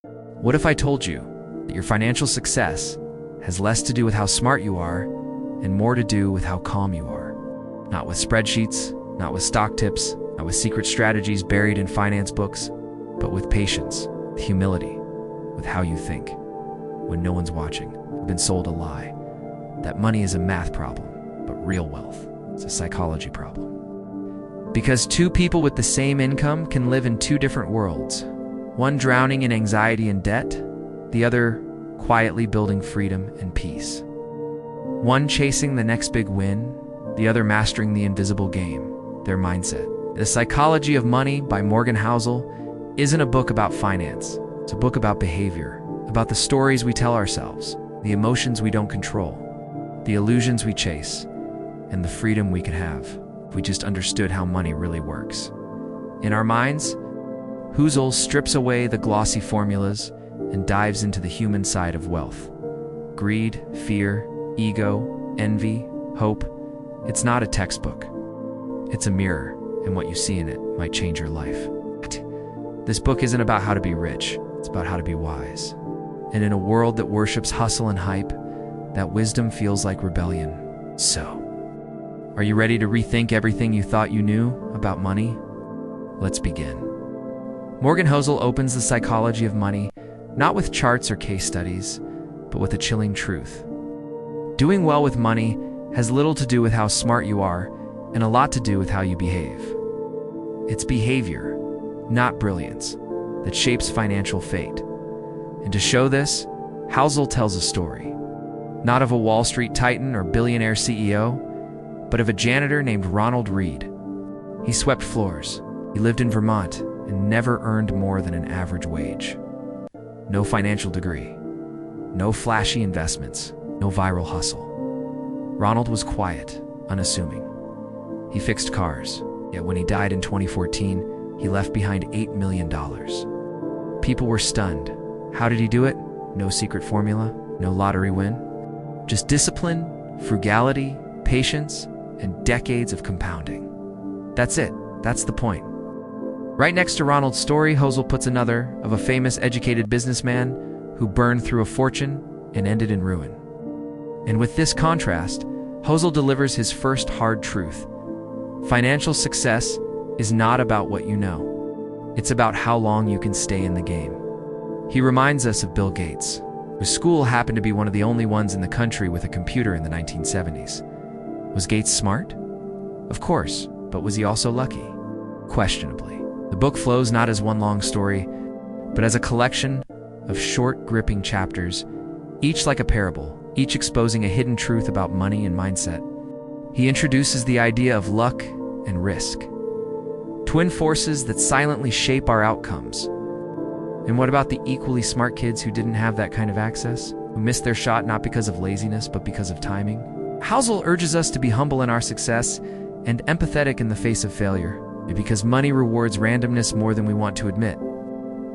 What if I told you that your financial success has less to do with how smart you are and more to do with how calm you are? Not with spreadsheets, not with stock tips, not with secret strategies buried in finance books, but with patience, with humility, with how you think. When no one's watching, you've been sold a lie. That money is a math problem, but real wealth is a psychology problem. Because two people with the same income can live in two different worlds. One drowning in anxiety and debt, the other quietly building freedom and peace. One chasing the next big win, the other mastering the invisible game, their mindset. The Psychology of Money by Morgan Housel isn't a book about finance. It's a book about behavior, about the stories we tell ourselves, the emotions we don't control, the illusions we chase, and the freedom we could have if we just understood how money really works. In our minds, Housel strips away the glossy formulas and dives into the human side of wealth. Greed, fear, ego, envy, hope. It's not a textbook. It's a mirror, and what you see in it might change your life. This book isn't about how to be rich. It's about how to be wise. And in a world that worships hustle and hype, that wisdom feels like rebellion. So, are you ready to rethink everything you thought you knew about money? Let's begin. Morgan Housel opens The Psychology of Money not with charts or case studies, but with a chilling truth. Doing well with money has little to do with how smart you are and a lot to do with how you behave. It's behavior, not brilliance, that shapes financial fate. And to show this, Housel tells a story, not of a Wall Street titan or billionaire CEO, but of a janitor named Ronald Reed. He swept floors, he lived in Vermont, and never earned more than an average wage. No financial degree, no flashy investments, no viral hustle. Ronald was quiet, unassuming. He fixed cars, yet when he died in 2014, he left behind $8 million. People were stunned. How did he do it? No secret formula, no lottery win. Just discipline, frugality, patience, and decades of compounding. That's it. That's the point. Right next to Ronald's story, Housel puts another of a famous educated businessman who burned through a fortune and ended in ruin. And with this contrast, Housel delivers his first hard truth. Financial success is not about what you know. It's about how long you can stay in the game. He reminds us of Bill Gates, whose school happened to be one of the only ones in the country with a computer in the 1970s. Was Gates smart? Of course, but was he also lucky? Questionably. The book flows not as one long story, but as a collection of short, gripping chapters, each like a parable, each exposing a hidden truth about money and mindset. He introduces the idea of luck and risk, twin forces that silently shape our outcomes. And what about the equally smart kids who didn't have that kind of access, who missed their shot not because of laziness, but because of timing? Housel urges us to be humble in our success and empathetic in the face of failure, because money rewards randomness more than we want to admit.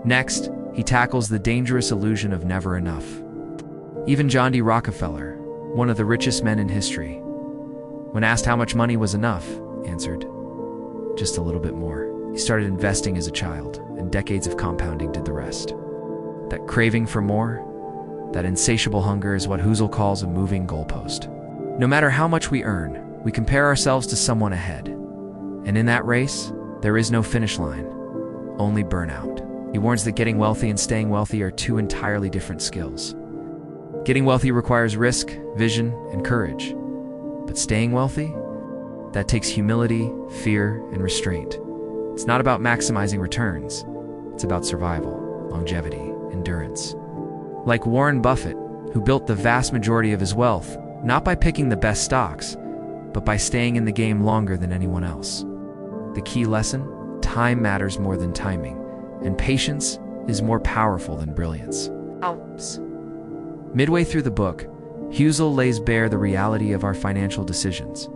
Next, he tackles the dangerous illusion of never enough. Even John D. Rockefeller, one of the richest men in history, when asked how much money was enough, answered, just a little bit more. He started investing as a child, and decades of compounding did the rest. That craving for more, that insatiable hunger is what Housel calls a moving goalpost. No matter how much we earn, we compare ourselves to someone ahead. And in that race, there is no finish line, only burnout. He warns that getting wealthy and staying wealthy are two entirely different skills. Getting wealthy requires risk, vision, and courage. But staying wealthy? That takes humility, fear, and restraint. It's not about maximizing returns. It's about survival, longevity, endurance. Like Warren Buffett, who built the vast majority of his wealth, not by picking the best stocks, but by staying in the game longer than anyone else. The key lesson? Time matters more than timing, and patience is more powerful than brilliance. Helps. Midway through the book, Housel lays bare the reality of our financial decisions.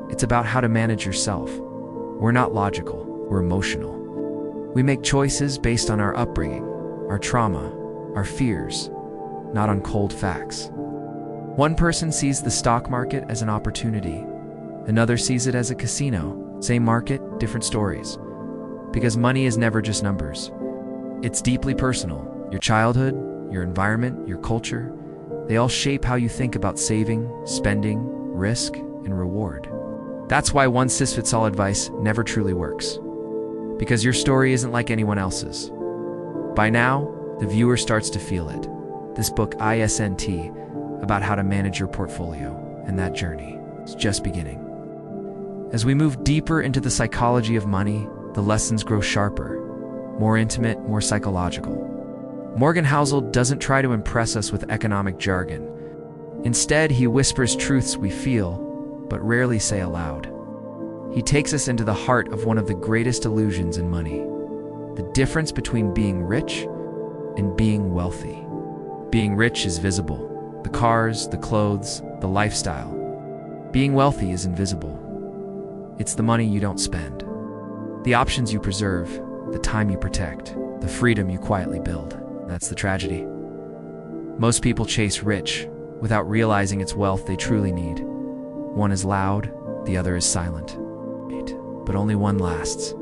It's about how to manage yourself. We're not logical, we're emotional. We make choices based on our upbringing, our trauma, our fears, not on cold facts. One person sees the stock market as an opportunity. Another sees it as a casino. Same market, different stories. Because money is never just numbers. It's deeply personal, Your childhood, your environment, your culture, they all shape how you think about saving, spending, risk, and reward. That's why one-size-fits-all advice never truly works. Because your story isn't like anyone else's. By now, the viewer starts to feel it. This book, ISNT, about how to manage your portfolio, and that journey is just beginning. As we move deeper into the psychology of money, the lessons grow sharper, more intimate, more psychological. Morgan Housel doesn't try to impress us with economic jargon. Instead, he whispers truths we feel, but rarely say aloud. He takes us into the heart of one of the greatest illusions in money, the difference between being rich and being wealthy. Being rich is visible, the cars, the clothes, the lifestyle. Being wealthy is invisible. It's the money you don't spend, the options you preserve, the time you protect, the freedom you quietly build. That's the tragedy. Most people chase rich without realizing it's wealth they truly need. One is loud, the other is silent. But only one lasts.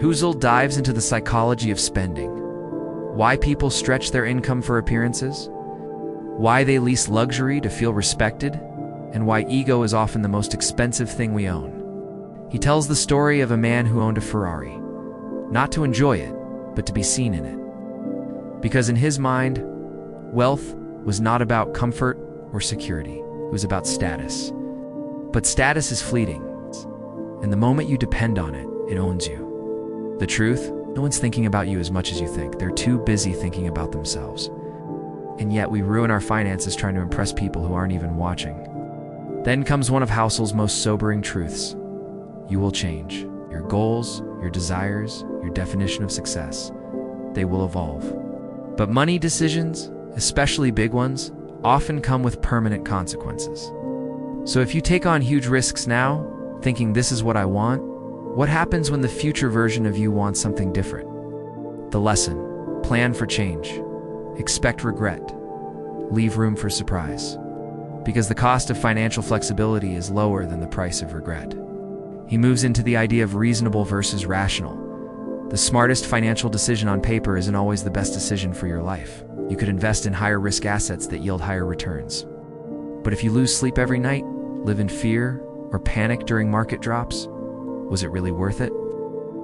Housel dives into the psychology of spending. Why people stretch their income for appearances, why they lease luxury to feel respected, and why ego is often the most expensive thing we own. He tells the story of a man who owned a Ferrari, not to enjoy it, but to be seen in it. Because in his mind, wealth was not about comfort or security. It was about status. But status is fleeting, and the moment you depend on it, it owns you. The truth, no one's thinking about you as much as you think. They're too busy thinking about themselves. And yet we ruin our finances trying to impress people who aren't even watching. Then comes one of Housel's most sobering truths. You will change. Your goals, your desires, your definition of success, they will evolve. But money decisions, especially big ones, often come with permanent consequences. So if you take on huge risks now, thinking this is what I want, what happens when the future version of you wants something different? The lesson: plan for change. Expect regret. Leave room for surprise. Because the cost of financial flexibility is lower than the price of regret. He moves into the idea of reasonable versus rational. The smartest financial decision on paper isn't always the best decision for your life. You could invest in higher risk assets that yield higher returns. But if you lose sleep every night, live in fear, or panic during market drops, was it really worth it?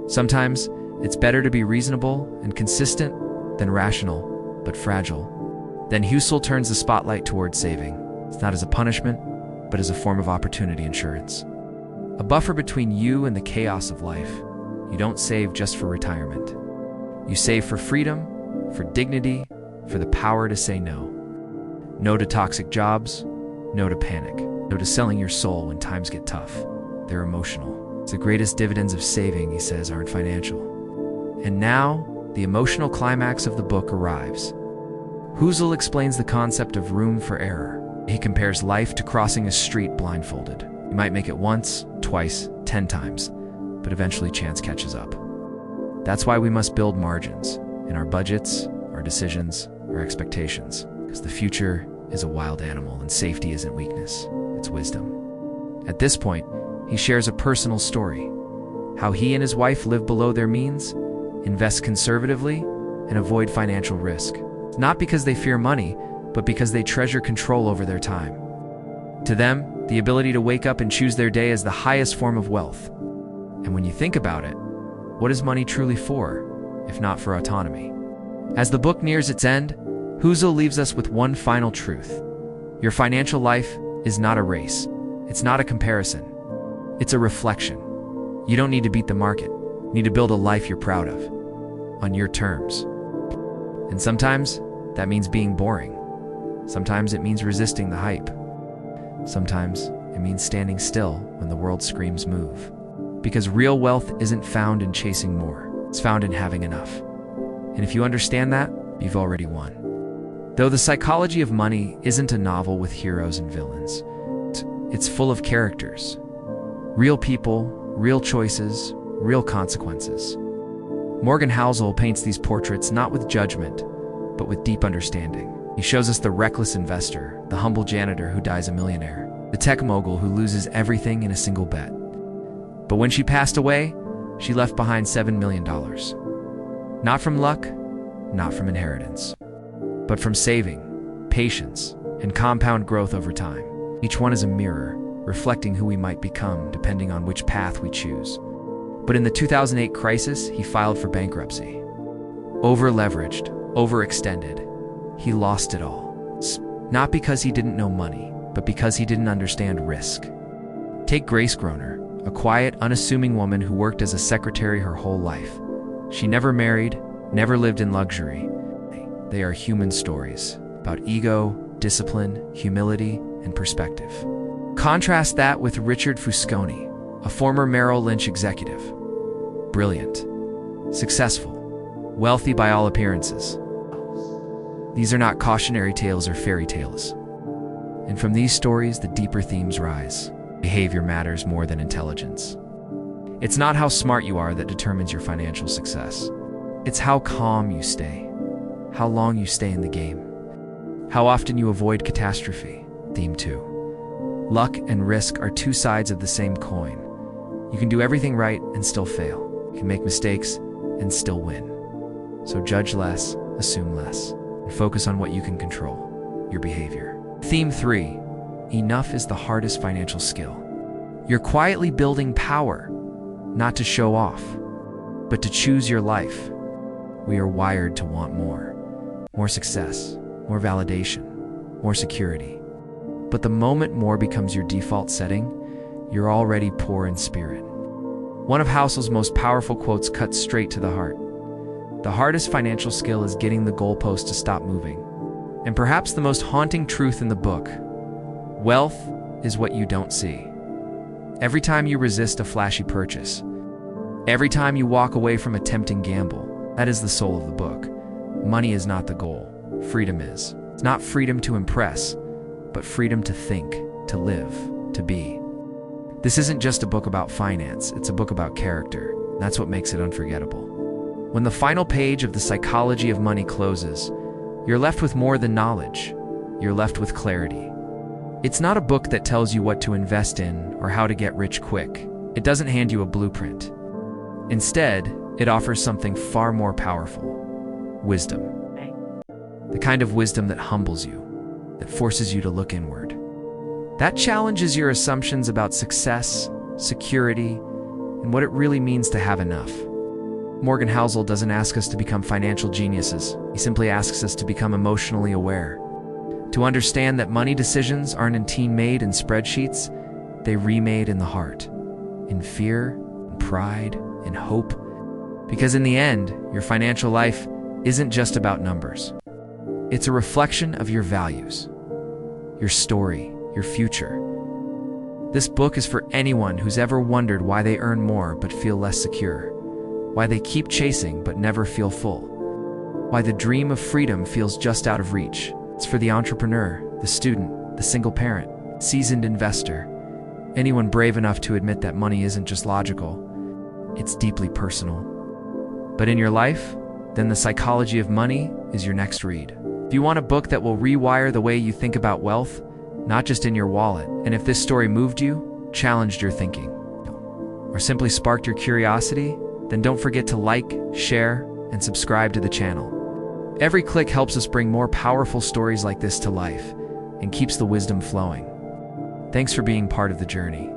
Sometimes it's better to be reasonable and consistent than rational, but fragile. Then Housel turns the spotlight towards saving. It's not as a punishment, but as a form of opportunity insurance. A buffer between you and the chaos of life. You don't save just for retirement. You save for freedom, for dignity, for the power to say no. No to toxic jobs, no to panic, no to selling your soul when times get tough. They're emotional. It's the greatest dividends of saving, he says, aren't financial. And now, the emotional climax of the book arrives. Housel explains the concept of room for error. He compares life to crossing a street blindfolded. You might make it once, twice, 10 times, but eventually chance catches up. That's why we must build margins in our budgets, our decisions, our expectations, because the future is a wild animal and safety isn't weakness, it's wisdom. At this point, he shares a personal story, how he and his wife live below their means, invest conservatively, and avoid financial risk. Not because they fear money, but because they treasure control over their time. To them, the ability to wake up and choose their day is the highest form of wealth. And when you think about it, what is money truly for, if not for autonomy? As the book nears its end, Housel leaves us with one final truth. Your financial life is not a race. It's not a comparison. It's a reflection. You don't need to beat the market. You need to build a life you're proud of, on your terms. And sometimes that means being boring. Sometimes it means resisting the hype. Sometimes it means standing still when the world screams move. Because real wealth isn't found in chasing more. It's found in having enough. And if you understand that, you've already won. Though The Psychology of Money isn't a novel with heroes and villains, it's full of characters. Real people, real choices, real consequences. Morgan Housel paints these portraits not with judgment, but with deep understanding. He shows us the reckless investor, the humble janitor who dies a millionaire, the tech mogul who loses everything in a single bet. But when she passed away, she left behind $7 million. Not from luck, not from inheritance, but from saving, patience, and compound growth over time. Each one is a mirror, reflecting who we might become depending on which path we choose. But in the 2008 crisis, he filed for bankruptcy. Over-leveraged, overextended, he lost it all. Not because he didn't know money, but because he didn't understand risk. Take Grace Groner, a quiet, unassuming woman who worked as a secretary her whole life. She never married, never lived in luxury. They are human stories about ego, discipline, humility, and perspective. Contrast that with Richard Fusconi, a former Merrill Lynch executive. Brilliant, successful, wealthy by all appearances. These are not cautionary tales or fairy tales. And from these stories, the deeper themes rise. Behavior matters more than intelligence. It's not how smart you are that determines your financial success. It's how calm you stay, how long you stay in the game, how often you avoid catastrophe. Theme 2. Luck and risk are two sides of the same coin. You can do everything right and still fail. You can make mistakes and still win. So judge less, assume less, and focus on what you can control, your behavior. Theme 3. Enough is the hardest financial skill. You're quietly building power, not to show off, but to choose your life. We are wired to want more success, more validation, more security. But the moment more becomes your default setting, you're already poor in spirit. One of Housel's most powerful quotes cuts straight to the heart. The hardest financial skill is getting the goalpost to stop moving. And perhaps the most haunting truth in the book: wealth is what you don't see. Every time you resist a flashy purchase, every time you walk away from a tempting gamble, that is the soul of the book. Money is not the goal. Freedom is. It's not freedom to impress, but freedom to think, to live, to be. This isn't just a book about finance, it's a book about character. That's what makes it unforgettable. When the final page of The Psychology of Money closes, you're left with more than knowledge. You're left with clarity. It's not a book that tells you what to invest in or how to get rich quick. It doesn't hand you a blueprint. Instead, it offers something far more powerful: wisdom. The kind of wisdom that humbles you, that forces you to look inward. That challenges your assumptions about success, security, and what it really means to have enough. Morgan Housel doesn't ask us to become financial geniuses. He simply asks us to become emotionally aware. To understand that money decisions aren't made in spreadsheets, they remade in the heart, in fear, in pride, in hope. Because in the end, your financial life isn't just about numbers. It's a reflection of your values, your story, your future. This book is for anyone who's ever wondered why they earn more but feel less secure, why they keep chasing but never feel full, why the dream of freedom feels just out of reach. It's for the entrepreneur, the student, the single parent, seasoned investor, anyone brave enough to admit that money isn't just logical, it's deeply personal. But in your life, then The Psychology of Money is your next read. If you want a book that will rewire the way you think about wealth, not just in your wallet, and if this story moved you, challenged your thinking, or simply sparked your curiosity, then don't forget to like, share, and subscribe to the channel. Every click helps us bring more powerful stories like this to life and keeps the wisdom flowing. Thanks for being part of the journey.